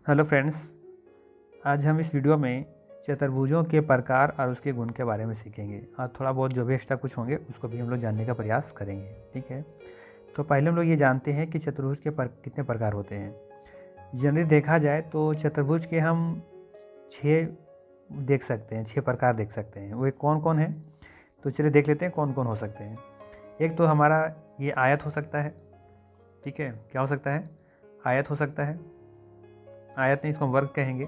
Hello friends, आज हम इस वीडियो में चतुर्भुजों के प्रकार और उसके गुण के बारे में सीखेंगे और थोड़ा बहुत जो भी एक्स्ट्रा कुछ होंगे उसको भी हम लोग जानने का प्रयास करेंगे। ठीक है, तो पहले हम लोग ये जानते हैं कि चतुर्भुज के कितने प्रकार होते हैं। जनरली देखा जाए तो चतुर्भुज के हम 6 देख सकते हैं, 6 प्रकार देख सकते हैं। वो कौन कौन है, तो चलिए देख लेते हैं कौन कौन हो सकते हैं। एक तो हमारा ये आयत हो सकता है। ठीक है, क्या हो सकता है? आयत हो सकता है। आयत नहीं, इसको हम वर्ग कहेंगे।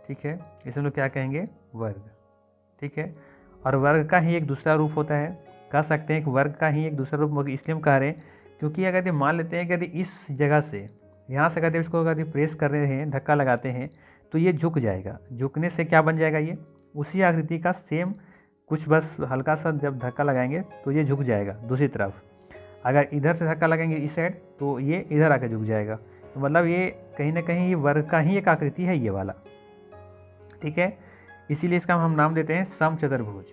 ठीक है, इसे हम लोग क्या कहेंगे? वर्ग। ठीक है, और वर्ग का ही एक दूसरा रूप होता है। कह सकते हैं कि वर्ग का ही एक दूसरा रूप इसलिए हम कह रहे हैं क्योंकि अगर ये मान लेते हैं कि यदि इस जगह से यहाँ से अगर इसको अगर प्रेस कर रहे हैं, धक्का लगाते हैं, तो ये झुक जाएगा। झुकने से क्या बन जाएगा? ये उसी आकृति का सेम कुछ, बस हल्का सा जब धक्का लगाएंगे तो ये झुक जाएगा दूसरी तरफ। अगर इधर से धक्का लगाएंगे इस साइड तो ये इधर आके झुक जाएगा। तो मतलब ये कहीं ना कहीं ये वर्ग का ही एक आकृति है ये वाला। ठीक है, इसीलिए इसका हम नाम देते हैं समचतुर्भुज।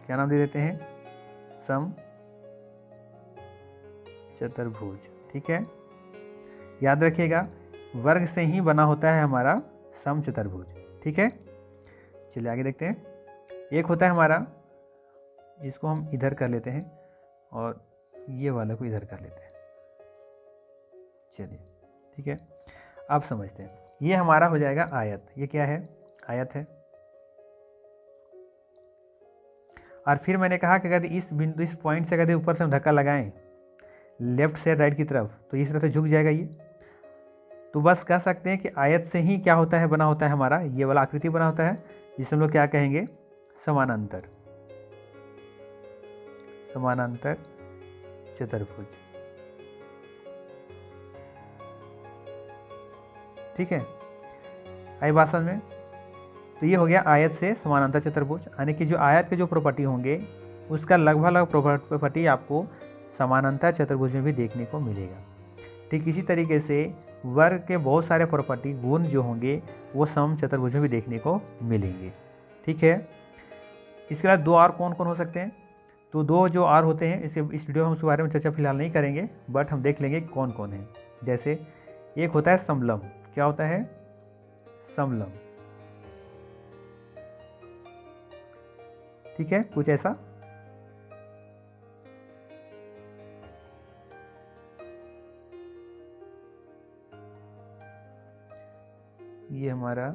क्या नाम दे देते हैं? समचतुर्भुज। ठीक है, याद रखिएगा वर्ग से ही बना होता है हमारा समचतुर्भुज। ठीक है, चलिए आगे देखते हैं। एक होता है हमारा, इसको हम इधर कर लेते हैं और ये वाले को इधर कर लेते हैं। चलिए ठीक है, अब समझते हैं। ये हमारा हो जाएगा आयत। ये क्या है? आयत है। और फिर मैंने कहा कि अगर इस बिंदु, इस पॉइंट से अगर ऊपर से हम धक्का लगाएं लेफ्ट से राइट की तरफ तो इस तरह से झुक जाएगा ये। तो बस कह सकते हैं कि आयत से ही क्या होता है, बना होता है हमारा ये वाला आकृति बना होता है, जिसे हम लोग क्या कहेंगे? समानांतर। समानांतर चतुर्भुज। ठीक है, आई बात समझ में? तो ये हो गया आयत से समानांतर चतुर्भुज। यानी कि जो आयत के जो प्रॉपर्टी होंगे उसका लगभग प्रॉपर्टी आपको समानांतर चतुर्भुज में भी देखने को मिलेगा। ठीक इसी तरीके से वर्ग के बहुत सारे प्रॉपर्टी, गुण जो होंगे वो सम चतुर्भुज में भी देखने को मिलेंगे। ठीक है, इसके बाद दो और कौन कौन हो सकते हैं? तो दो जो और होते हैं, इस वीडियो में हम उसके बारे में चर्चा फिलहाल नहीं करेंगे, बट हम देख लेंगे कौन कौन है। जैसे एक होता है समलम। क्या होता है? समलम। ठीक है, कुछ ऐसा। ये हमारा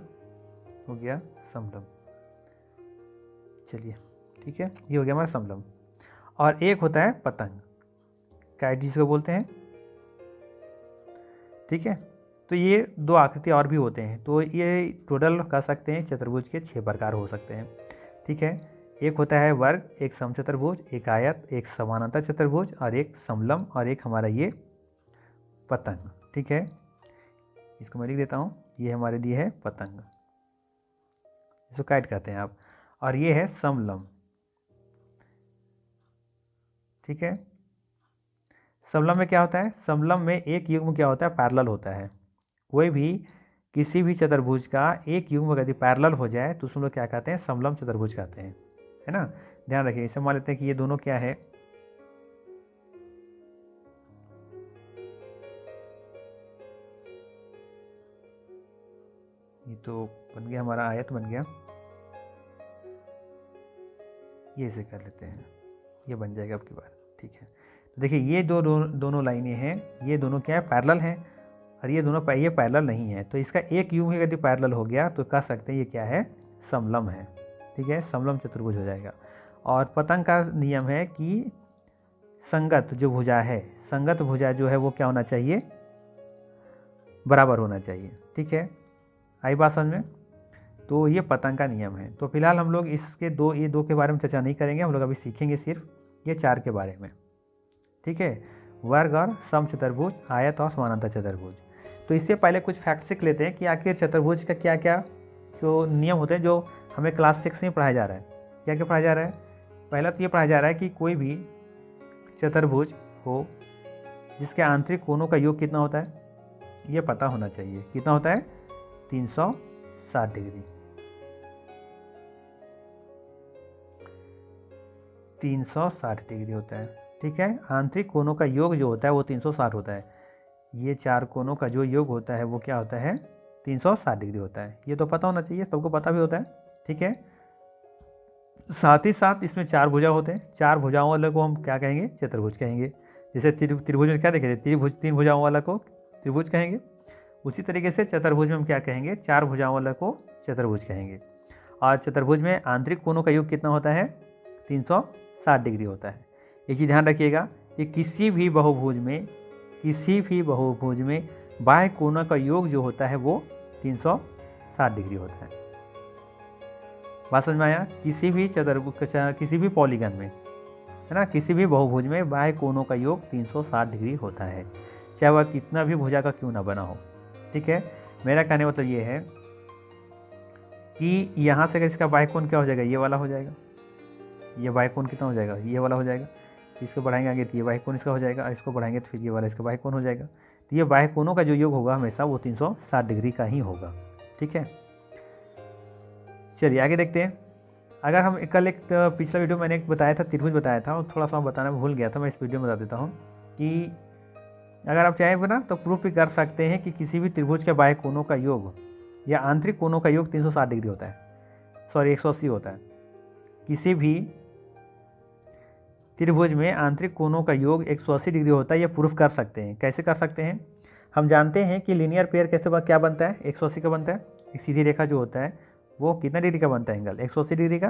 हो गया समलम। चलिए ठीक है, ये हो गया हमारा समलम। और एक होता है पतंग, काइट जिसको बोलते हैं। ठीक है, तो ये दो आकृति और भी होते हैं। तो ये टोटल कह सकते हैं चतुर्भुज के 6 प्रकार हो सकते हैं। ठीक है, एक होता है वर्ग, एक समचतुर्भुज, एक आयत, एक समानांतर चतुर्भुज और एक समलम और एक हमारा ये पतंग। ठीक है, इसको मैं लिख देता हूँ। ये हमारे लिए है पतंग, इसको काइट कहते हैं आप। और ये है समलम। ठीक है, समलम में क्या होता है? समलम में एक युग्म क्या होता है? पैरेलल होता है। कोई भी किसी भी चतुर्भुज का एक युग्म यदि पैरेलल हो जाए तो उसमें लोग क्या कहते हैं? समलम चतुर्भुज कहते हैं, है ना। ध्यान रखिए, इसे मान लेते हैं कि ये दोनों क्या है? ये तो बन गया हमारा आयत बन गया। ये इसे कर लेते हैं, ये बन जाएगा अब की बार। ठीक है, तो देखिए ये दोनों लाइनें हैं, ये दोनों क्या है? पैरेलल हैं। और ये दोनों ये पैरेलल नहीं है, तो इसका एक युग्म यदि पैरेलल हो गया तो कह सकते हैं ये क्या है? समलम है। ठीक है, समलम चतुर्भुज हो जाएगा। और पतंग का नियम है कि संगत जो भुजा है, संगत भुजा जो है वो क्या होना चाहिए? बराबर होना चाहिए। ठीक है, आई बात समझ में? तो ये पतंग का नियम है। तो फिलहाल हम लोग इसके ये दो के बारे में चर्चा नहीं करेंगे, हम लोग अभी सीखेंगे सिर्फ ये 4 के बारे में। ठीक है, वर्ग और समचतुर्भुज, आयत और समानांतर चतुर्भुज। तो इससे पहले कुछ फैक्ट सीख लेते हैं कि आखिर चतुर्भुज का क्या क्या जो नियम होते हैं जो हमें क्लास 6 में पढ़ाया जा रहा है। क्या क्या पढ़ाया जा रहा है? पहला तो ये पढ़ाया जा रहा है कि कोई भी चतुर्भुज हो जिसके आंतरिक कोणों का योग कितना होता है, ये पता होना चाहिए। कितना होता है? 360 डिग्री। 360 डिग्री होता है। ठीक है, आंतरिक कोणों का योग जो होता है वो 360 होता है। ये 4 कोणों का जो योग होता है वो क्या होता है? 360 डिग्री होता है। ये तो पता होना चाहिए, सबको पता भी होता है, ठीक है। साथ ही साथ इसमें 4 भुजा होते हैं, 4 भुजाओं वाले को हम क्या कहेंगे? चतुर्भुज कहेंगे। जैसे त्रिभुज में क्या देखे थे? त्रिभुज 3 भुजाओं वाला को त्रिभुज कहेंगे। उसी तरीके से चतुर्भुज में हम क्या कहेंगे? 4 भुजाओं वाला को चतुर्भुज कहेंगे। और चतुर्भुज में आंतरिक कोणों का योग कितना होता है? 360 डिग्री होता है। एक चीज़ ध्यान रखिएगा कि किसी भी बहुभुज में बाह्य कोणों का योग जो होता है वो 360 डिग्री होता है। बात समझ में आया? किसी भी पॉलीगन में, है ना, किसी भी बहुभुज में बाह्य कोणों का योग 360 डिग्री होता है, चाहे वह कितना भी भुजा का क्यों ना बना हो, ठीक है। मेरा कहने मतलब ये है कि यहाँ से इसका बाह्य कोण क्या हो जाएगा? ये वाला हो जाएगा। ये बाह्य कोण कितना हो जाएगा? ये वाला हो जाएगा। इसको बढ़ाएंगे आगे तो ये बाह्य कोण इसका हो जाएगा, इसको बढ़ाएंगे तो फिर ये वाला इसका बाह्य कोण हो जाएगा। तो ये बाह्य कोणों का जो योग होगा हमेशा वो 360 डिग्री का ही होगा, ठीक है। चलिए आगे देखते हैं। अगर हम कल एक पिछला वीडियो मैंने एक बताया था, त्रिभुज बताया था, और थोड़ा सा बताना भूल गया था, मैं इस वीडियो में बता देता हूँ कि अगर आप चाहें ना तो प्रूफ भी कर सकते हैं कि किसी भी त्रिभुज के बाह्य कोणों का योग या आंतरिक कोणों का योग 360 डिग्री होता है, सॉरी 180 होता है। किसी भी त्रिभुज में आंतरिक कोणों का योग 180 डिग्री होता है, ये प्रूफ कर सकते हैं। कैसे कर सकते हैं? हम जानते हैं कि लीनियर पेयर कैसे क्या बनता है? 180 का बनता है। एक सीधी रेखा जो होता है वो कितना डिग्री का बनता है? एंगल 180 डिग्री का।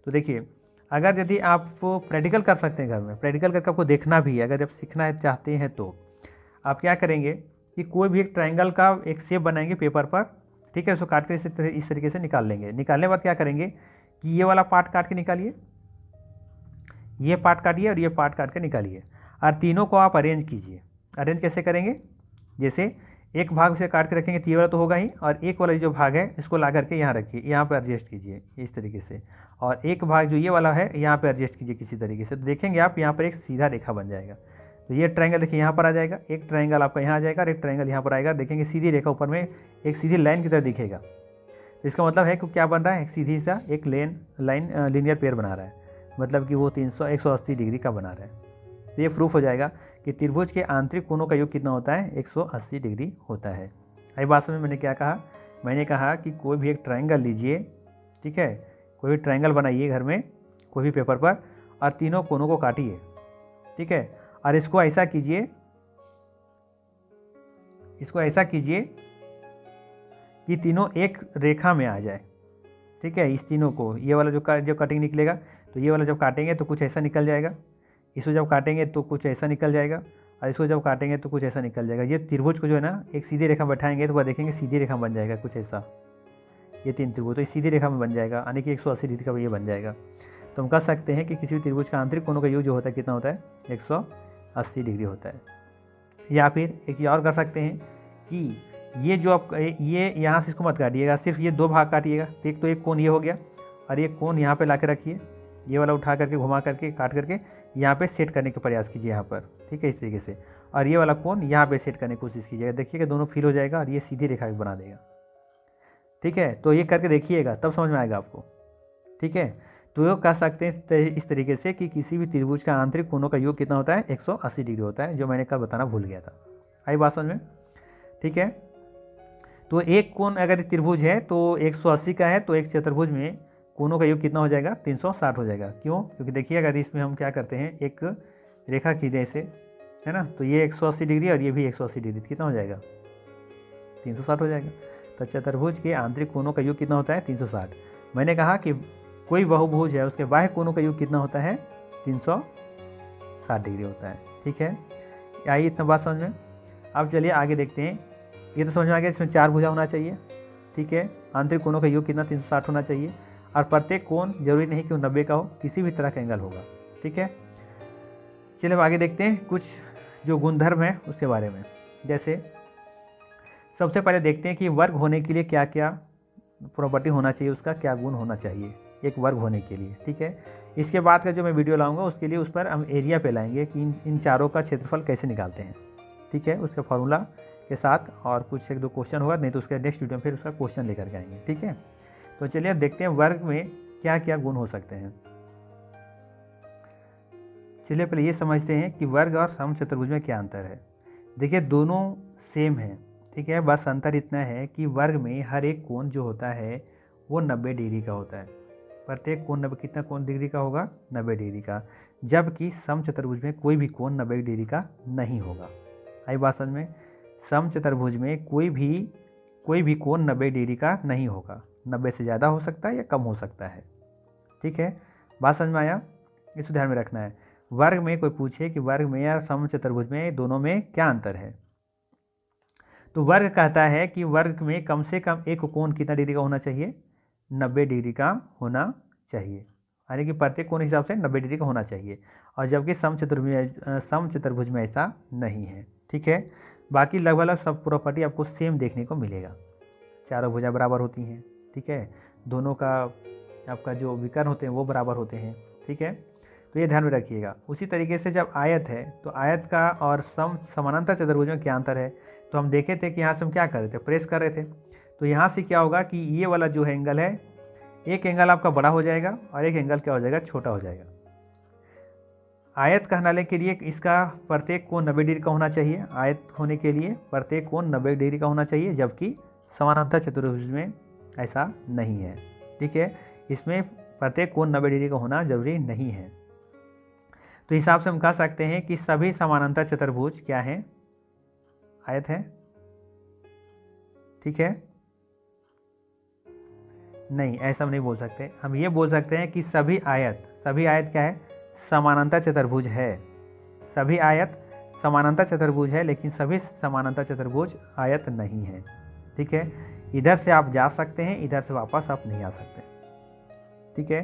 तो देखिए, अगर यदि आप प्रैक्टिकल कर सकते हैं घर में, प्रैक्टिकल करके आपको देखना भी है, अगर आप सीखना चाहते हैं तो आप क्या करेंगे कि कोई भी एक ट्रायंगल का एक शेप बनाएंगे पेपर पर, ठीक है। उसको काट कर इस तरीके से निकाल लेंगे। निकालने के बाद क्या करेंगे कि ये वाला पार्ट काट के निकालिए, ये पार्ट काटिए और ये पार्ट काट के निकालिए, और तीनों को आप अरेंज कीजिए। अरेंज कैसे करेंगे? जैसे एक भाग से काट के रखेंगे तो ये वाला तो होगा ही, और एक वाला जो भाग है इसको ला करके यहाँ रखिए, यहाँ पर एडजस्ट कीजिए इस तरीके से, और एक भाग जो ये वाला है यहाँ पे एडजस्ट कीजिए किसी तरीके से। तो देखेंगे आप यहाँ पर एक सीधा रेखा बन जाएगा। तो ये ट्रायंगल देखिए यहाँ पर आ जाएगा, एक ट्रायंगल आपका यहाँ आ जाएगा और एक ट्रायंगल यहाँ पर आएगा। देखेंगे सीधी रेखा ऊपर में एक सीधी लाइन की तरह दिखेगा। तो इसका मतलब है कि क्या बन रहा है? एक सीधी सा एक लाइन लीनियर पेयर बना रहा है, मतलब कि वो 180 डिग्री का बना रहा है। तो ये प्रूफ हो जाएगा कि त्रिभुज के आंतरिक कोणों का योग कितना होता है? 180 डिग्री होता है। आई बात में मैंने क्या कहा? मैंने कहा कि कोई भी एक ट्रायंगल लीजिए, ठीक है, कोई भी ट्रायंगल बनाइए घर में कोई भी पेपर पर, और तीनों कोनों को काटिए, ठीक है, और इसको ऐसा कीजिए कि तीनों एक रेखा में आ जाए, ठीक है। इस तीनों को, ये वाला जो कटिंग निकलेगा, तो ये वाला जब काटेंगे तो कुछ ऐसा निकल जाएगा, इसको जब काटेंगे तो कुछ ऐसा निकल जाएगा, और इसको जब काटेंगे तो कुछ ऐसा निकल जाएगा। ये त्रिभुज को जो है ना एक सीधी रेखा बैठाएंगे तो वह देखेंगे सीधी रेखा बन जाएगा कुछ ऐसा। ये 3 त्रिभुज तो इस सीधी रेखा में बन जाएगा, यानी कि 180 डिग्री का ये बन जाएगा। तो हम कह सकते हैं कि किसी भी त्रिभुज का आंतरिक कोणों का योग जो होता है कितना होता है? 180 डिग्री होता है। या फिर एक चीज़ और कर सकते हैं कि ये जो आप ये यहाँ से इसको मत काटिएगा, सिर्फ ये 2 भाग काटिएगा। एक तो एक कोण ये हो गया, और एक कोण यहाँ पे ला के रखिए, ये वाला उठा करके घुमा करके काट करके यहाँ पे सेट करने का प्रयास कीजिए यहाँ पर, ठीक है, इस तरीके से। और ये वाला कोण यहाँ पे सेट करने की कोशिश कीजिएगा। देखिएगा दोनों फिल हो जाएगा और ये सीधी रेखा भी बना देगा, ठीक है। तो ये करके देखिएगा तब समझ में आएगा आपको, ठीक है। तो ये कह सकते हैं इस तरीके से कि किसी भी त्रिभुज का आंतरिक कोणों का योग कितना होता है? 180 डिग्री होता है, जो मैंने कल बताना भूल गया था। आई बात समझ में? ठीक है। तो एक कोण अगर त्रिभुज है तो 180 का है, तो एक चतुर्भुज में कोणों का योग कितना हो जाएगा? 360 हो जाएगा। क्यों? क्योंकि देखिए अगर इसमें हम क्या करते हैं, एक रेखा खींचे ऐसे, है ना, तो ये 180 डिग्री और ये भी 180 डिग्री, कितना हो जाएगा? 360 हो जाएगा। तो चतुर्भुज के आंतरिक कोणों का योग कितना होता है? 360। मैंने कहा कि कोई बहुभुज है उसके बाह्य कोणों का योग कितना होता है? 360 डिग्री होता है, ठीक है। आइए इतना बात समझ में। अब चलिए आगे देखते हैं। ये तो समझ में आ गया, इसमें 4 भुजा होना चाहिए, ठीक है। आंतरिक कोणों का योग कितना? 360 होना चाहिए, और प्रत्येक कोण जरूरी नहीं कि वो 90 का हो, किसी भी तरह का एंगल होगा, ठीक है। चलिए अब आगे देखते हैं कुछ जो गुणधर्म है उसके बारे में। जैसे सबसे पहले देखते हैं कि वर्ग होने के लिए क्या क्या प्रॉपर्टी होना चाहिए, उसका क्या गुण होना चाहिए एक वर्ग होने के लिए, ठीक है। इसके बाद का जो मैं वीडियो लाऊंगा उसके लिए उस पर हम एरिया पे लाएंगे कि इन चारों का क्षेत्रफल कैसे निकालते हैं, ठीक है, उसके फॉर्मूला के साथ, और कुछ 1-2 क्वेश्चन होगा, नहीं तो उसके नेक्स्ट वीडियो में फिर उसका क्वेश्चन लेकर के आएंगे, ठीक है। तो चलिए अब देखते हैं वर्ग में क्या क्या गुण हो सकते हैं। चलिए पहले ये समझते हैं कि वर्ग और समचतुर्भुज में क्या अंतर है। देखिए दोनों सेम है, ठीक है। बस अंतर इतना है कि वर्ग में हर एक कोण जो होता है वो 90 डिग्री का होता है। प्रत्येक कोण 90 कितना कोण डिग्री का होगा? 90 डिग्री का। जबकि समचतुर्भुज में कोई भी कोण 90 डिग्री का नहीं होगा। आई बात समझ में? समचतुर्भुज में कोई भी कोण 90 डिग्री का नहीं होगा। 90 से ज़्यादा हो सकता है या कम हो सकता है। ठीक है, बात समझ में आया? इसको ध्यान में रखना है। वर्ग में कोई पूछे कि वर्ग में या समचतुर्भुज में दोनों में क्या अंतर है, तो वर्ग कहता है कि वर्ग में कम से कम एक कोण कितना डिग्री का होना चाहिए? 90 डिग्री का होना चाहिए, यानी कि प्रत्येक कोण हिसाब से 90 डिग्री का होना चाहिए। और जबकि समचतुर्भुज में ऐसा नहीं है। ठीक है, बाकी लगभग सब प्रॉपर्टी आपको सेम देखने को मिलेगा। चारों भुजा बराबर होती हैं। ठीक है, दोनों का आपका जो विकर्ण होते हैं वो बराबर होते हैं। ठीक है, तो ये ध्यान में रखिएगा। उसी तरीके से जब आयत है तो आयत का और समानांतर चतुर्भुज में क्या अंतर है, तो हम देखे थे कि यहाँ से हम क्या कर रहे थे, प्रेस कर रहे थे। तो यहाँ से क्या होगा कि ये वाला जो है एंगल है, एक एंगल आपका बड़ा हो जाएगा और एक एंगल क्या हो जाएगा, छोटा हो जाएगा। आयत कहलाने के लिए इसका प्रत्येक कोण 90 डिग्री का होना चाहिए। आयत होने के लिए प्रत्येक कोण 90 डिग्री का होना चाहिए, जबकि समानांतर चतुर्भुज में ऐसा नहीं है। ठीक है, इसमें प्रत्येक कोण 90 डिग्री का होना जरूरी नहीं है। तो हिसाब से हम कह सकते हैं कि सभी समानांतर चतुर्भुज क्या है, आयत है। ठीक है, नहीं ऐसा हम नहीं बोल सकते। हम ये बोल सकते हैं कि सभी आयत क्या है, समानांतर चतुर्भुज है। सभी आयत समानांतर चतुर्भुज है, लेकिन सभी समानांतर चतुर्भुज आयत नहीं है। ठीक है, इधर से आप जा सकते हैं, इधर से वापस आप नहीं आ सकते। ठीक है,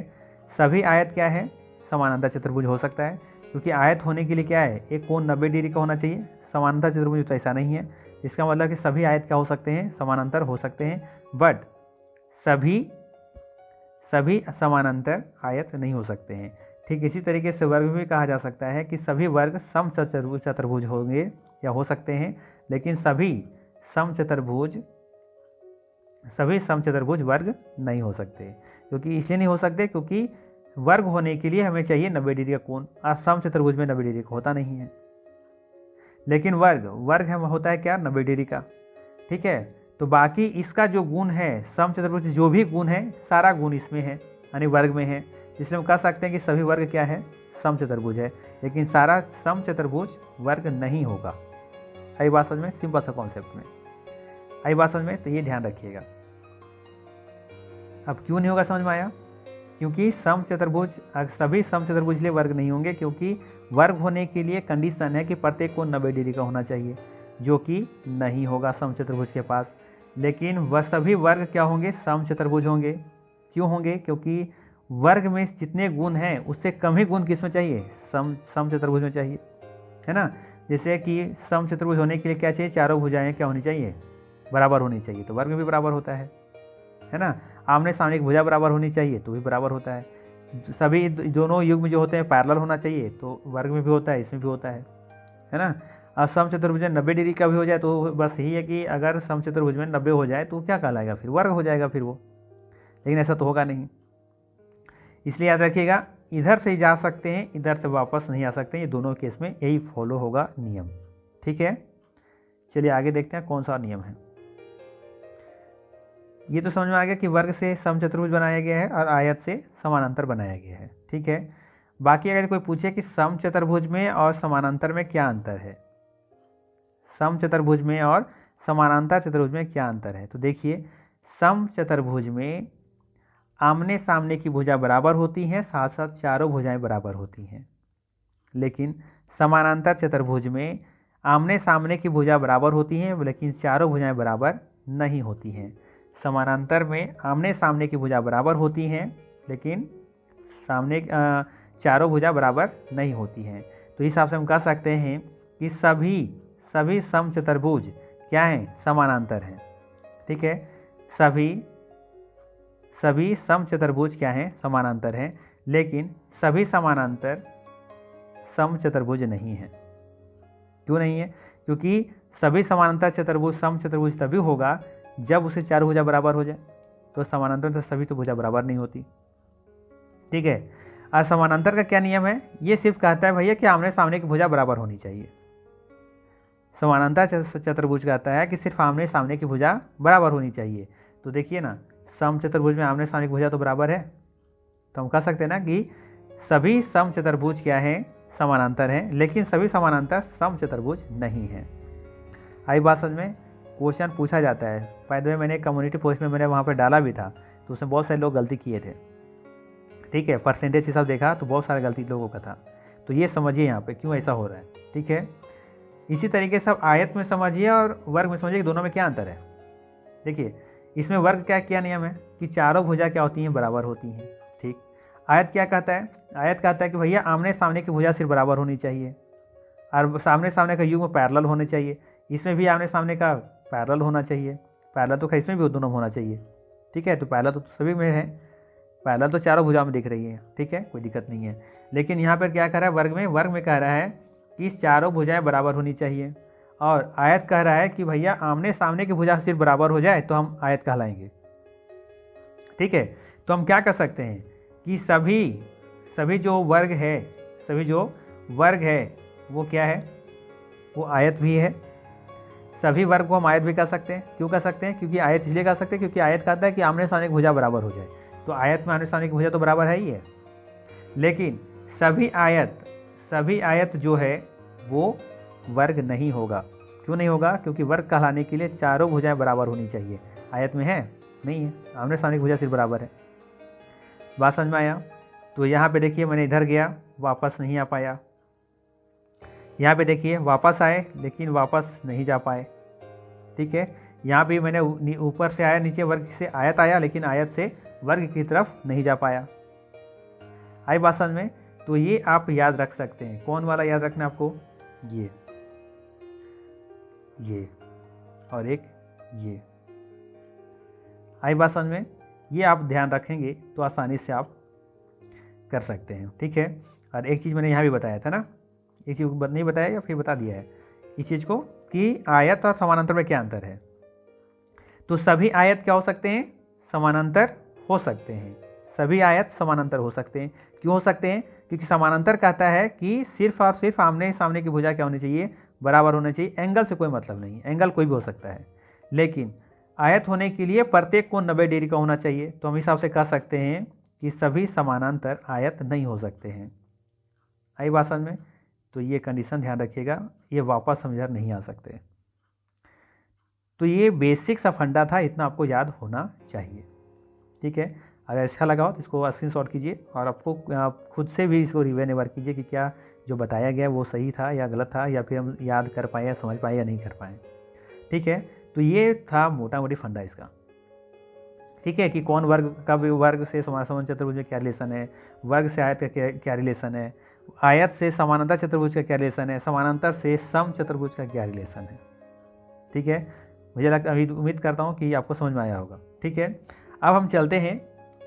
सभी आयत क्या है, समानांतर चतुर्भुज हो सकता है, क्योंकि आयत होने के लिए क्या है, एक कोण 90 डिग्री का होना चाहिए। समानांतर चतुर्भुज तो ऐसा नहीं है। इसका मतलब कि सभी आयत क्या हो सकते हैं, समानांतर हो सकते हैं, बट सभी समानांतर आयत नहीं हो सकते हैं। ठीक इसी तरीके से वर्ग भी कहा जा सकता है कि सभी वर्ग समचतुर्भुज होंगे या हो सकते हैं, लेकिन सभी समचतुर्भुज वर्ग नहीं हो सकते। क्योंकि इसलिए नहीं हो सकते क्योंकि वर्ग होने के लिए हमें चाहिए 90 डिग्री का कोण, और समचतुर्भुज में 90 डिग्री का होता नहीं है। लेकिन वर्ग हम होता है क्या, 90 डिग्री का। ठीक है, तो बाकी इसका जो गुण है, समचतुर्भुज जो भी गुण है, सारा गुण इसमें है, यानी वर्ग में है। इसलिए हम कह सकते हैं कि सभी वर्ग क्या है, समचतुर्भुज है, लेकिन सारा समचतुर्भुज वर्ग नहीं होगा। आई बात समझ में? सिंपल सा कॉन्सेप्ट में आई बात समझ में, तो ये ध्यान रखिएगा। अब क्यों नहीं होगा समझ में आया? क्योंकि सभी समचतुर्भुज लिए वर्ग नहीं होंगे, क्योंकि वर्ग होने के लिए कंडीशन है कि प्रत्येक कोण 90 डिग्री का होना चाहिए, जो कि नहीं होगा समचतुर्भुज के पास। लेकिन वह सभी वर्ग क्या होंगे, समचतुर्भुज होंगे। क्यों होंगे? क्योंकि वर्ग में जितने गुण हैं उससे कम ही गुण किस में चाहिए, समचतुर्भुज में चाहिए, है ना। जैसे कि समचतुर्भुज होने के लिए क्या चाहिए, चारों भुजाएं क्या होनी चाहिए, बराबर होनी चाहिए, तो वर्ग में भी बराबर होता है ना। आमने सामने की भुजा बराबर होनी चाहिए तो भी बराबर होता है। सभी दोनों युग्म जो होते हैं पैरेलल होना चाहिए, तो वर्ग में भी होता है, इसमें भी होता है ना। अब समचतुर्भुज में 90 डिग्री का भी हो जाए तो बस यही है कि अगर समचतुर्भुज में 90 हो जाए तो क्या कहलाएगा, फिर वर्ग हो जाएगा फिर वो। लेकिन ऐसा तो होगा नहीं, इसलिए याद रखिएगा, इधर से जा सकते हैं, इधर से वापस नहीं आ सकते। ये दोनों केस में यही फॉलो होगा नियम। ठीक है, चलिए आगे देखते हैं कौन सा नियम है। ये तो समझ में आ गया कि वर्ग से समचतुर्भुज बनाया गया है और आयत से समानांतर बनाया गया है। ठीक है, बाकी अगर कोई पूछे कि समचतुर्भुज में और समानांतर में क्या अंतर है, समचतुर्भुज में और समानांतर चतुर्भुज में क्या अंतर है, तो देखिए समचतुर्भुज में आमने सामने की भुजा बराबर होती हैं, साथ साथ चारों भुजाएं बराबर होती हैं। लेकिन समानांतर चतुर्भुज में आमने सामने की भुजा बराबर होती हैं, लेकिन चारों भुजाएं बराबर नहीं होती हैं। समानांतर में आमने सामने की भुजा बराबर होती हैं, लेकिन चारों भुजा बराबर नहीं होती हैं। तो इस हिसाब से हम कह सकते हैं कि सभी समचतुर्भुज क्या हैं, समानांतर हैं। ठीक है, सभी समचतुर्भुज क्या हैं, समानांतर हैं, लेकिन सभी समानांतर समचतुर्भुज नहीं है। क्यों नहीं है? क्योंकि सभी समानांतर चतुर्भुज समचतुर्भुज तभी होगा जब उसे चारों भुजा बराबर हो जाए, तो समानांतर तो सभी तो भुजा बराबर नहीं होती। ठीक है, और समानांतर का क्या नियम है, ये सिर्फ कहता है भैया कि आमने सामने की भुजा बराबर होनी चाहिए। समानांतर चतुर्भुज कहता है कि सिर्फ आमने सामने की भुजा बराबर होनी चाहिए। तो देखिए ना, सम चतुर्भुज में आमने सामने की भुजा तो बराबर है, तो हम कह सकते हैं ना कि सभी सम चतुर्भुज क्या हैं, समानांतर हैं, लेकिन सभी समानांतर सम चतुर्भुज नहीं हैं। आई बात समझ में? क्वेश्चन पूछा जाता है। बाय द वे मैंने कम्युनिटी पोस्ट में मैंने वहाँ पर डाला भी था, तो उसमें बहुत सारे लोग गलती किए थे। ठीक है, परसेंटेज हिसाब देखा तो बहुत सारा गलती लोगों का था। तो ये समझिए यहाँ पे क्यों ऐसा हो रहा है। ठीक है, इसी तरीके से आप आयत में समझिए और वर्ग में समझिए कि दोनों में क्या अंतर है। देखिए, इसमें वर्ग क्या नियम है कि चारों भुजा क्या होती हैं, बराबर होती हैं। ठीक, आयत क्या कहता है? आयत कहता है कि भैया आमने सामने की भुजा सिर्फ बराबर होनी चाहिए और सामने सामने का युग्म पैरेलल होने चाहिए। इसमें भी आमने सामने का पैरेलल होना चाहिए। पैरेलल तो इसमें भी दोनों होना चाहिए। ठीक है, तो पैरेलल तो सभी में है, पैरेलल तो चारों भुजा में दिख रही है। ठीक है, कोई दिक्कत नहीं है। लेकिन यहाँ पर क्या कह रहा है, वर्ग में कह रहा है कि चारों भुजाएं बराबर होनी चाहिए, और आयत कह रहा है कि भैया आमने सामने की भुजा सिर्फ बराबर हो जाए तो हम आयत कहलाएंगे। ठीक है, तो हम क्या कर सकते हैं कि सभी जो वर्ग है वो क्या है, वो आयत भी है। सभी वर्ग को हम आयत भी कह सकते हैं। क्यों कह सकते हैं? क्योंकि आयत इसलिए कह सकते हैं क्योंकि आयत कहता है कि आमने सामने की भुजा बराबर हो जाए, तो आयत में आमने सामने की भुजा तो बराबर है ही है। लेकिन सभी आयत जो है वो वर्ग नहीं होगा। क्यों नहीं होगा? क्योंकि वर्ग कहलाने के लिए चारों भुजाएं बराबर होनी चाहिए। आयत में है नहीं है, आमने सामने की भुजा सिर्फ बराबर है। बात समझ में आया? तो यहाँ पे देखिए, मैंने इधर गया, वापस नहीं आ पाया। यहाँ पे देखिए, वापस आए लेकिन वापस नहीं जा पाए। ठीक है, यहाँ भी मैंने ऊपर से आया, नीचे वर्ग से आयत आया, लेकिन आयत से वर्ग की तरफ नहीं जा पाया। आई बात समझ में? तो ये आप याद रख सकते हैं। कौन वाला याद रखना है आपको? ये और एक ये। आई बात समझ में? ये आप ध्यान रखेंगे तो आसानी से आप कर सकते हैं। ठीक है, और एक चीज़ मैंने यहाँ भी बताया था ना, एक चीज़ नहीं बताया या फिर बता दिया है इस चीज़ को कि आयत और समानांतर में क्या अंतर है। तो सभी आयत क्या हो सकते हैं? समानांतर हो सकते हैं। सभी आयत समानांतर हो सकते हैं। क्यों हो सकते हैं? क्योंकि समानांतर कहता है कि सिर्फ और सिर्फ आमने सामने की भुजा क्या होनी चाहिए? बराबर होना चाहिए। एंगल से कोई मतलब नहीं, एंगल कोई भी हो सकता है। लेकिन आयत होने के लिए प्रत्येक कोण 90 डिग्री का होना चाहिए। तो हम हिसाब से कह सकते हैं कि सभी समानांतर आयत नहीं हो सकते हैं। आई बात समझ में? तो ये कंडीशन ध्यान रखिएगा, ये वापस हम इधर नहीं आ सकते। तो ये बेसिक सा फंडा था, इतना आपको याद होना चाहिए। ठीक है, अगर अच्छा लगा हो तो इसको स्क्रीनशॉट कीजिए और आप खुद से भी इसको रिवीजन एक बार कीजिए कि क्या जो बताया गया वो सही था या गलत था, या फिर हम याद कर पाए या समझ पाए या नहीं कर पाए। ठीक है, तो ये था मोटा मोटी फंडा इसका। ठीक है, कि कौन वर्ग से सम चतुर्भुज में क्या रिलेशन है, वर्ग से आयत का क्या रिलेशन है, आयत से समानांतर चतुर्भुज का क्या रिलेशन है, समानांतर से सम चतुर्भुज का क्या रिलेशन है। ठीक है, मुझे लगता अभी उम्मीद करता हूँ कि आपको समझ में आया होगा। ठीक है, अब हम चलते हैं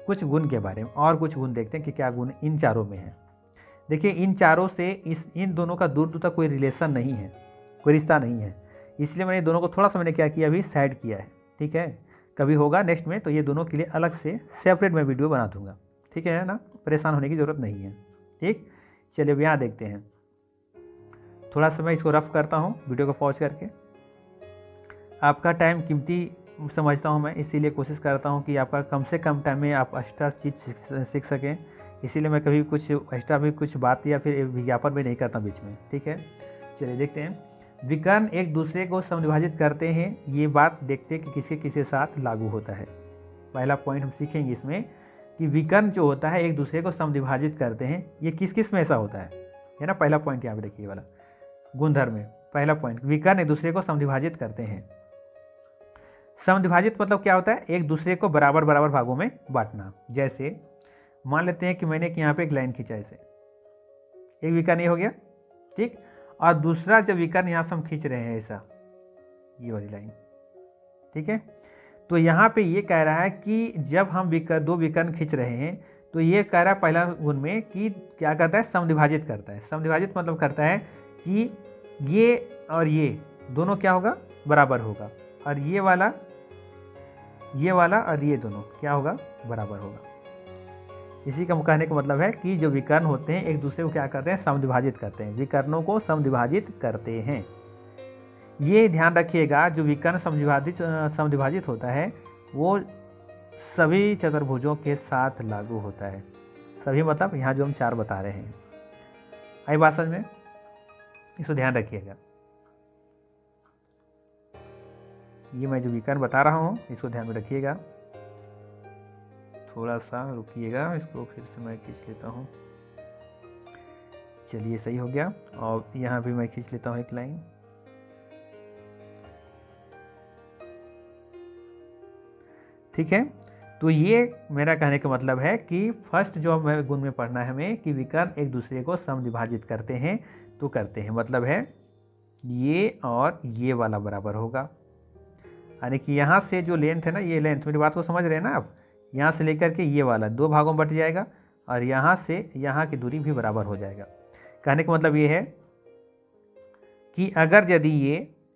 कुछ गुण के बारे में, और कुछ गुण देखते हैं कि क्या गुण इन चारों में है। देखिए, इन चारों से इन दोनों का दूर दूर तक कोई रिलेशन नहीं है, कोई रिश्ता नहीं है। इसलिए मैंने दोनों को थोड़ा सा मैंने क्या किया, अभी साइड किया है। ठीक है, कभी होगा नेक्स्ट में तो ये दोनों के लिए अलग से सेपरेट मैं वीडियो बना दूंगा। ठीक है ना, परेशान होने की ज़रूरत नहीं है। ठीक, चलिए अब यहाँ देखते हैं। थोड़ा सा मैं इसको रफ करता हूँ वीडियो को पॉज करके। आपका टाइम कीमती समझता हूँ मैं, इसीलिए कोशिश करता हूँ कि आपका कम से कम टाइम में आप एक्स्ट्रा चीज़ सीख सकें। इसीलिए मैं कभी कुछ एक्स्ट्रा भी कुछ बात या फिर विज्ञापन भी नहीं करता बीच में। ठीक है, चलिए देखते हैं। विकर्ण एक दूसरे को समविभाजित करते हैं, ये बात देखते हैं कि किसके किसके साथ लागू होता है। पहला पॉइंट हम सीखेंगे इसमें कि विकर्ण जो होता है एक दूसरे को समविभाजित करते हैं, ये किस किस में ऐसा होता है ना। पहला पॉइंट यहाँ पे देखिए वाला गुणधर्म में पहला पॉइंट, विकर्ण एक दूसरे को समविभाजित करते हैं। समविभाजित मतलब क्या होता है? एक दूसरे को बराबर बराबर भागों में बांटना। जैसे मान लेते हैं कि मैंने यहाँ पे एक लाइन खींचा, ऐसे एक विकर्ण ये हो गया। ठीक, और दूसरा जब विकर्ण यहाँ से हम खींच रहे हैं ऐसा, ये वाली लाइन। ठीक है, तो यहाँ पे ये कह रहा है कि जब हम दो विकर्ण खींच रहे हैं तो ये कह रहा है पहला गुण में कि क्या करता है? समविभाजित करता है। समविभाजित मतलब करता है कि ये और ये दोनों क्या होगा? बराबर होगा, और ये वाला और ये दोनों क्या होगा? बराबर होगा। इसी का कहने का मतलब है कि जो विकर्ण होते हैं एक दूसरे को क्या करते हैं? समविभाजित करते हैं। विकर्णों को समविभाजित करते हैं। ये ध्यान रखिएगा, जो विकर्ण समद्विभाजित होता है वो सभी चतुर्भुजों के साथ लागू होता है। सभी मतलब यहाँ जो हम 4 बता रहे हैं। आई बात समझ में? इसको ध्यान रखिएगा। ये मैं जो विकर्ण बता रहा हूँ इसको ध्यान में रखिएगा। थोड़ा सा रुकिएगा, इसको फिर से मैं खींच लेता हूँ। चलिए सही हो गया। और यहाँ भी मैं खींच लेता हूँ एक लाइन। ठीक है, तो ये मेरा कहने का मतलब है कि फर्स्ट जो हमें गुण में पढ़ना है हमें कि विकर्ण एक दूसरे को समद्विभाजित करते हैं तो करते हैं, मतलब है ये और ये वाला बराबर होगा। यानी कि यहाँ से जो लेंथ है ना, ये लेंथ, मेरी बात को समझ रहे हैं ना आप, यहाँ से लेकर के ये वाला 2 भागों में बट जाएगा और यहाँ से यहाँ की दूरी भी बराबर हो जाएगा। कहने का मतलब ये है कि अगर यदि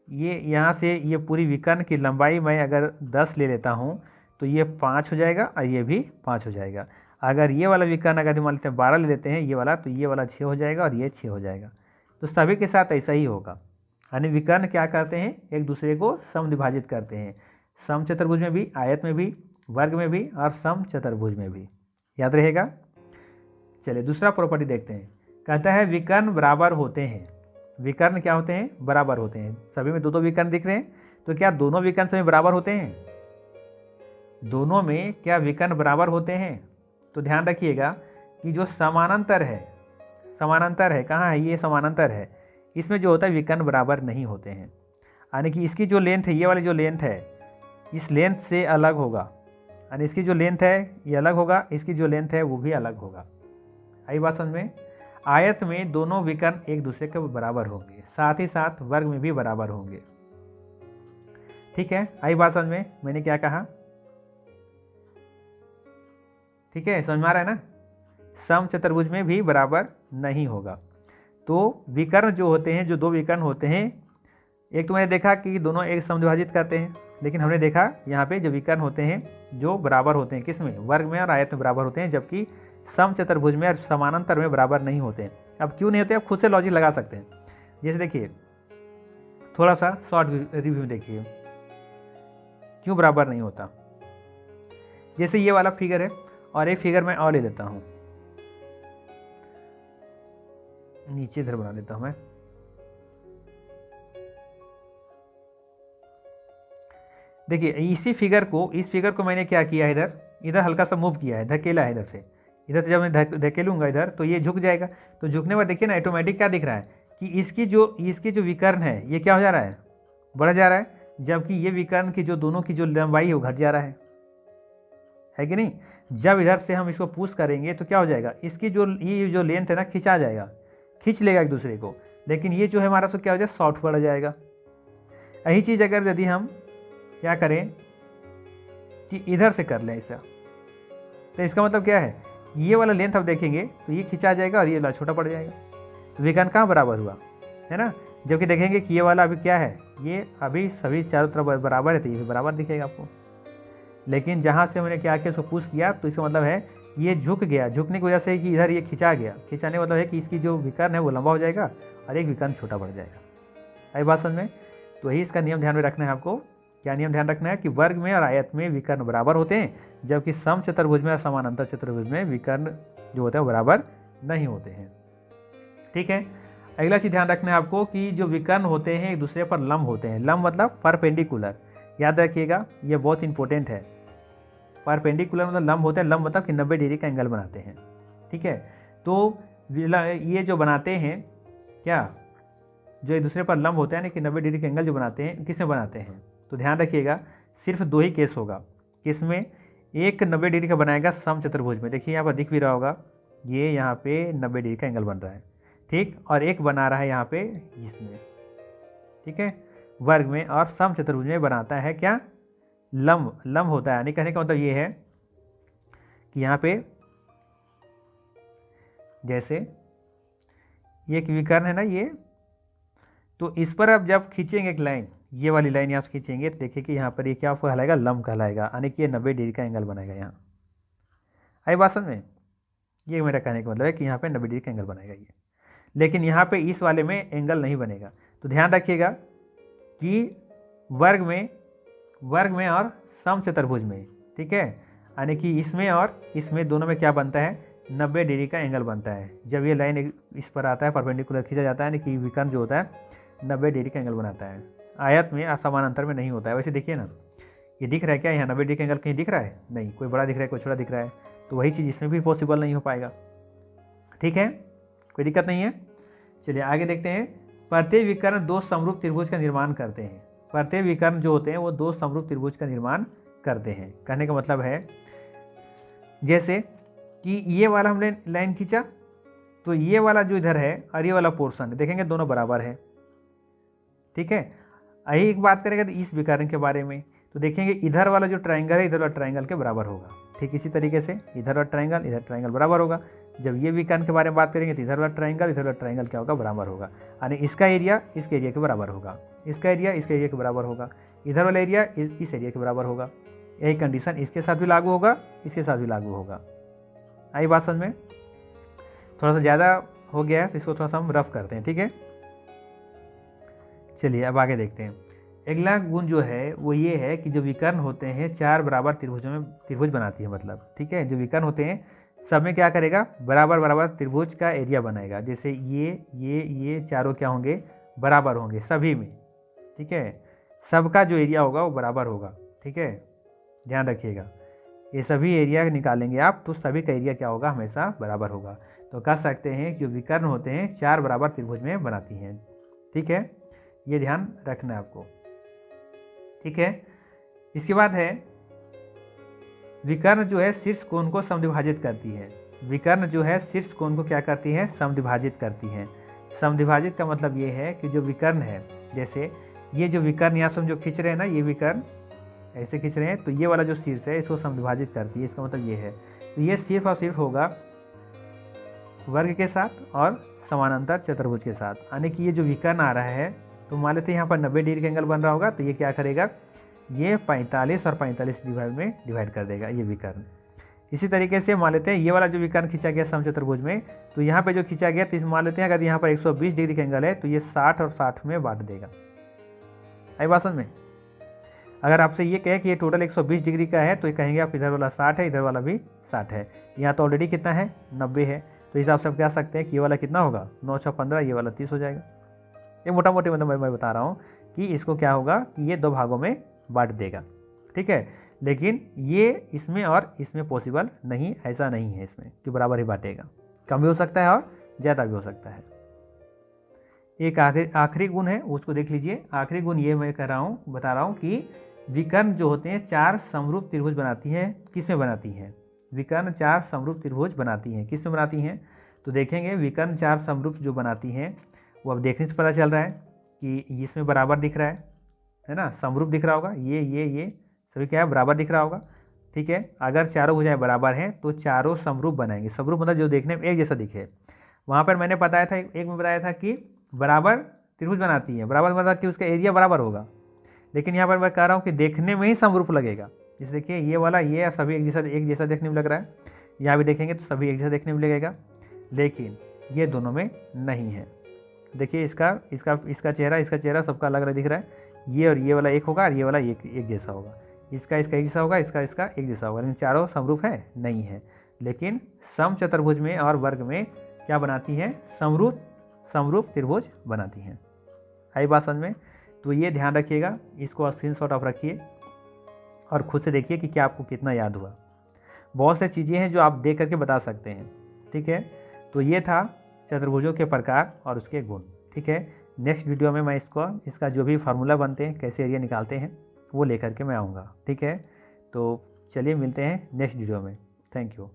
ये यहाँ से ये पूरी विकर्ण की लंबाई मैं अगर 10 ले लेता हूँ तो ये 5 हो जाएगा और ये भी 5 हो जाएगा। अगर ये वाला विकर्ण अगर मान लेते हैं 12 ले लेते हैं ये वाला, तो ये वाला 6 हो जाएगा और ये 6 हो जाएगा। तो सभी के साथ ऐसा ही होगा। यानी विकर्ण क्या करते हैं, एक दूसरे को समद्विभाजित करते हैं, समचतुर्भुज में भी, आयत में भी, वर्ग में भी और समचतुर्भुज में भी। याद रहेगा। चलिए दूसरा प्रॉपर्टी देखते हैं। कहता है विकर्ण बराबर होते हैं। विकर्ण क्या होते हैं, बराबर होते हैं। सभी में 2-2 विकर्ण दिख रहे हैं, तो क्या दोनों विकर्ण सभी बराबर होते हैं? दोनों में क्या विकर्ण बराबर होते हैं? तो ध्यान रखिएगा कि जो समानांतर है, समानांतर है, कहाँ है ये समानांतर है, इसमें जो होता है विकर्ण बराबर नहीं होते हैं। यानी कि इसकी जो लेंथ है, ये वाली जो लेंथ है, इस लेंथ से अलग होगा। यानी इसकी जो लेंथ है ये अलग होगा, इसकी जो लेंथ है वो भी अलग होगा। आई बात समझ में? आयत में दोनों विकर्ण एक दूसरे के बराबर होंगे, साथ ही साथ वर्ग में भी बराबर होंगे। ठीक है, आई बात समझ में? मैंने क्या कहा? ठीक है, समझ में आ रहा है ना? समचतुर्भुज में भी बराबर नहीं होगा। तो विकर्ण जो होते हैं, जो 2 विकर्ण होते हैं, एक तो मैंने देखा कि दोनों एक समद्विभाजित करते हैं, लेकिन हमने देखा यहाँ पे जो विकर्ण होते हैं जो बराबर होते हैं, किस में, वर्ग में और आयत में बराबर होते हैं, जबकि समचतुर्भुज में और समानांतर में बराबर नहीं होते हैं। अब क्यों नहीं होते, आप खुद से लॉजिक लगा सकते हैं। जैसे देखिए, थोड़ा सा शॉर्ट रिव्यू देखिए क्यों बराबर नहीं होता। जैसे ये वाला फिगर है और एक फिगर मैं और ले लेता हूँ, नीचे इधर बना देता हूँ मैं। देखिए इस फिगर को मैंने क्या किया है, इधर हल्का सा मूव किया है, धकेला है इधर से। इधर से जब मैं धकेलूंगा इधर तो ये झुक जाएगा। तो झुकने पर देखिए ना ऑटोमेटिक क्या दिख रहा है कि इसकी जो विकर्ण है ये क्या हो जा रहा है, बढ़ जा रहा है, जबकि ये विकर्ण की जो दोनों की जो लंबाई है वो घट जा रहा है कि नहीं। जब इधर से हम इसको पुश करेंगे तो क्या हो जाएगा, इसकी ये जो लेंथ है ना खिंचा जाएगा, खींच लेगा एक दूसरे को, लेकिन ये जो है हमारा सो क्या हो जाएगा, शॉर्ट पड़ जाएगा। यही चीज़ अगर यदि हम क्या करें कि इधर से कर लें ऐसा, तो इसका मतलब क्या है, ये वाला लेंथ अब देखेंगे तो ये खिंचा जाएगा और ये छोटा पड़ जाएगा। तो विकर्ण कहाँ बराबर हुआ, है ना। जबकि देखेंगे कि ये वाला अभी क्या है, ये अभी सभी चारों तरफ बराबर है, तो ये भी बराबर दिखेगा आपको। लेकिन जहाँ से मैंने क्या किया, इसको पुश किया, तो इसका मतलब है ये झुक गया, झुकने की वजह से कि इधर ये खिंचा गया। खिंचाने का मतलब है कि इसकी जो विकर्ण है वो लंबा हो जाएगा और एक विकर्ण छोटा बढ़ जाएगा। आई बात समझ में? तो यही इसका नियम ध्यान में रखना है आपको। क्या नियम ध्यान रखना है कि वर्ग में और आयत में विकर्ण बराबर होते हैं, जबकि समचतुर्भुज में और समानांतर चतुर्भुज में विकर्ण जो होते हैं बराबर नहीं होते हैं। ठीक है, अगला चीज़ ध्यान रखना है आपको कि जो विकर्ण होते हैं एक दूसरे पर लंब होते हैं। लंब मतलब परपेंडिकुलर, याद रखिएगा, ये बहुत इंपॉर्टेंट है। परपेंडिकुलर मतलब लंब होते हैं, लंब मतलब कि 90 डिग्री का एंगल बनाते हैं। ठीक है, तो ये जो बनाते हैं क्या, जो एक दूसरे पर लंब होते हैं ना कि 90 डिग्री का एंगल जो बनाते हैं, किस में बनाते हैं, तो ध्यान रखिएगा सिर्फ 2 ही केस होगा। किसमें? एक 90 डिग्री का बनाएगा समचतुर्भुज में, देखिए यहाँ पर दिख भी रहा होगा, ये यहाँ पे 90 डिग्री का एंगल बन रहा है, ठीक, और एक बना रहा है यहाँ पे इसमें, ठीक है, वर्ग में, और समचतुर्भुज में बनाता है क्या, लंब होता है। यानी कहने का मतलब ये है कि यहाँ पे जैसे ये एक विकर्ण है ना ये, तो इस पर अब जब खींचेंगे एक लाइन, ये वाली लाइन यहाँ से खींचेंगे तो देखिए कि यहाँ पर ये क्या कहलाएगा, लंब कहलाएगा, यानी कि ये 90 डिग्री का एंगल बनाएगा यहाँ। आई बात समझ में? ये मेरा कहने का मतलब है कि यहाँ पे 90 डिग्री का एंगल बनेगा ये, लेकिन यहाँ पे इस वाले में एंगल नहीं बनेगा। तो ध्यान रखिएगा कि वर्ग में और समचतुर्भुज में, ठीक है, यानी कि इसमें और इसमें दोनों में क्या बनता है, 90 डिग्री का एंगल बनता है। जब ये लाइन इस पर आता है, परपेंडिकुलर खींचा जाता है, यानी कि विकर्ण जो होता है 90 डिग्री का एंगल बनाता है। आयत में समानांतर में नहीं होता है। वैसे देखिए ना, ये दिख रहा है क्या, यहाँ 90 डिग्री का एंगल कहीं दिख रहा है? नहीं, कोई बड़ा दिख रहा है, कोई छोटा दिख रहा है, तो वही चीज़ इसमें भी पॉसिबल नहीं हो पाएगा। ठीक है, कोई दिक्कत नहीं है। चलिए आगे देखते हैं। प्रत्येक विकर्ण दो समरूप त्रिभुज का निर्माण करते हैं। प्रत्येक विकर्ण जो होते हैं वो दो समरूप त्रिभुज का निर्माण करते हैं। कहने का मतलब है जैसे कि ये वाला हमने लाइन खींचा, तो ये वाला जो इधर है और ये वाला पोर्शन है, देखेंगे दोनों बराबर है। ठीक है, यही एक बात करेंगे तो इस विकर्ण के बारे में, तो देखेंगे इधर वाला जो ट्राइंगल है इधर वाला ट्राइंगल के बराबर होगा। ठीक इसी तरीके से इधर वाला ट्राइंगल इधर ट्राइंगल बराबर होगा। जब ये विकर्ण के बारे में बात करेंगे तो इधर वाला ट्राइंगल क्या होगा, बराबर होगा। यानी इसका एरिया इसके एरिया के बराबर होगा, इसका एरिया इसके एरिया के बराबर होगा, इधर वाला एरिया इस एरिया के बराबर होगा। यही कंडीशन इसके साथ भी लागू होगा, इसके साथ भी लागू होगा। आई बात समझ में? थोड़ा सा ज़्यादा हो गया है तो इसको थोड़ा सा हम रफ करते हैं। ठीक है, चलिए अब आगे देखते हैं। अगला गुण जो है वो ये है कि जो विकर्ण होते हैं चार बराबर त्रिभुजों में त्रिभुज बनाती है, मतलब ठीक है, जो विकर्ण होते हैं सब में क्या करेगा, बराबर बराबर त्रिभुज का एरिया बनाएगा। जैसे ये चारों क्या होंगे, बराबर होंगे सभी में। ठीक है, सबका जो एरिया होगा वो बराबर होगा। ठीक है, ध्यान रखिएगा, ये सभी एरिया निकालेंगे आप तो सभी का एरिया क्या होगा, हमेशा बराबर होगा। तो कह सकते हैं कि जो विकर्ण होते हैं चार बराबर त्रिभुज में बनाती हैं। ठीक है, ये ध्यान रखना है आपको। ठीक है, इसके बाद है विकर्ण जो है शीर्ष कोण को समद्विभाजित करती है। विकर्ण जो है शीर्ष कोण को क्या करती है, समद्विभाजित करती है। समद्विभाजित का मतलब ये है कि जो विकर्ण है, जैसे ये जो विकर्ण यहाँ से हम जो खींच रहे हैं ना, ये विकर्ण ऐसे खींच रहे हैं, तो ये वाला जो शीर्ष है इसको समद्विभाजित करती है। इसका मतलब ये है, तो ये सिर्फ और सिर्फ होगा वर्ग के साथ और समानांतर चतुर्भुज के साथ। यानी कि ये जो विकर्ण आ रहा है, तो मान लेते हैं यहाँ पर 90 डिग्री का एंगल बन रहा होगा, तो ये क्या करेगा, ये 45 और 45 में डिवाइड कर देगा ये विकर्ण। इसी तरीके से मान लेते हैं ये वाला जो विकर्ण खींचा गया समचतुर्भुज में, तो यहाँ पे जो खींचा गया, तो मान लेते हैं अगर यहाँ पर 120 डिग्री का एंगल है तो ये 60 और 60 में बांट देगा। आई बात समझ में? अगर आपसे ये कहे कि ये टोटल 120 डिग्री का है, तो ये कहेंगे आप इधर वाला 60 है, इधर वाला भी 60 है। यहाँ तो ऑलरेडी कितना है, 90 है, तो हिसाब से आप कह सकते हैं कि ये वाला कितना होगा, 9 6 15, ये वाला 30 हो जाएगा। ये मोटा मोटी मतलब मैं बता रहा हूँ कि इसको क्या होगा कि ये दो भागों में बांट देगा। ठीक है, लेकिन ये इसमें और इसमें पॉसिबल नहीं, ऐसा नहीं है इसमें कि बराबर ही बांटेगा, कम भी हो सकता है और ज़्यादा भी हो सकता है। एक आखिरी गुण है, उसको देख लीजिए। आखिरी गुण ये मैं बता रहा हूँ कि विकर्ण जो होते हैं चार समरूप त्रिभुज बनाती हैं। किस में बनाती हैं? विकर्ण चार समरूप त्रिभुज बनाती हैं। किस में बनाती हैं? तो देखेंगे विकर्ण चार समरूप जो बनाती हैं वो अब देखने से पता चल रहा है कि इसमें बराबर दिख रहा है ना, समरूप दिख रहा होगा, ये सभी क्या है, बराबर दिख रहा होगा। ठीक है, अगर चारों भुजाएं बराबर हैं तो चारों समरूप बनाएंगे। समरूप मतलब जो देखने में एक जैसा दिखे। वहाँ पर मैंने बताया था, एक में बताया था कि बराबर त्रिभुज बनाती है, बराबर मतलब कि उसका एरिया बराबर होगा। लेकिन यहाँ पर मैं कह रहा हूँ कि देखने में ही समरूप लगेगा। जैसे देखिए ये वाला, ये सभी एक जैसा देखने में लग रहा है, यहाँ भी देखेंगे तो सभी एक जैसा देखने में लगेगा, लेकिन ये दोनों में नहीं है। देखिए इसका चेहरा सबका अलग अलग दिख रहा है। ये और ये वाला एक होगा और ये वाला एक जैसा होगा, इसका एक जैसा होगा, इसका एक जैसा होगा, लेकिन चारों समरूप है नहीं है। लेकिन समचतुर्भुज में और वर्ग में क्या बनाती हैं, समरूप त्रिभुज बनाती हैं। आई बात समझ में? तो ये ध्यान रखिएगा, इसको स्क्रीनशॉट आप रखिए और खुद से देखिए कि क्या आपको कितना याद हुआ। बहुत से चीज़ें हैं जो आप देख करके बता सकते हैं। ठीक है, तो ये था चतुर्भुजों के प्रकार और उसके गुण। ठीक है, नेक्स्ट वीडियो में मैं इसका जो भी फार्मूला बनते हैं, कैसे एरिया निकालते हैं, वो लेकर के मैं आऊँगा। ठीक है, तो चलिए मिलते हैं नेक्स्ट वीडियो में। Thank you.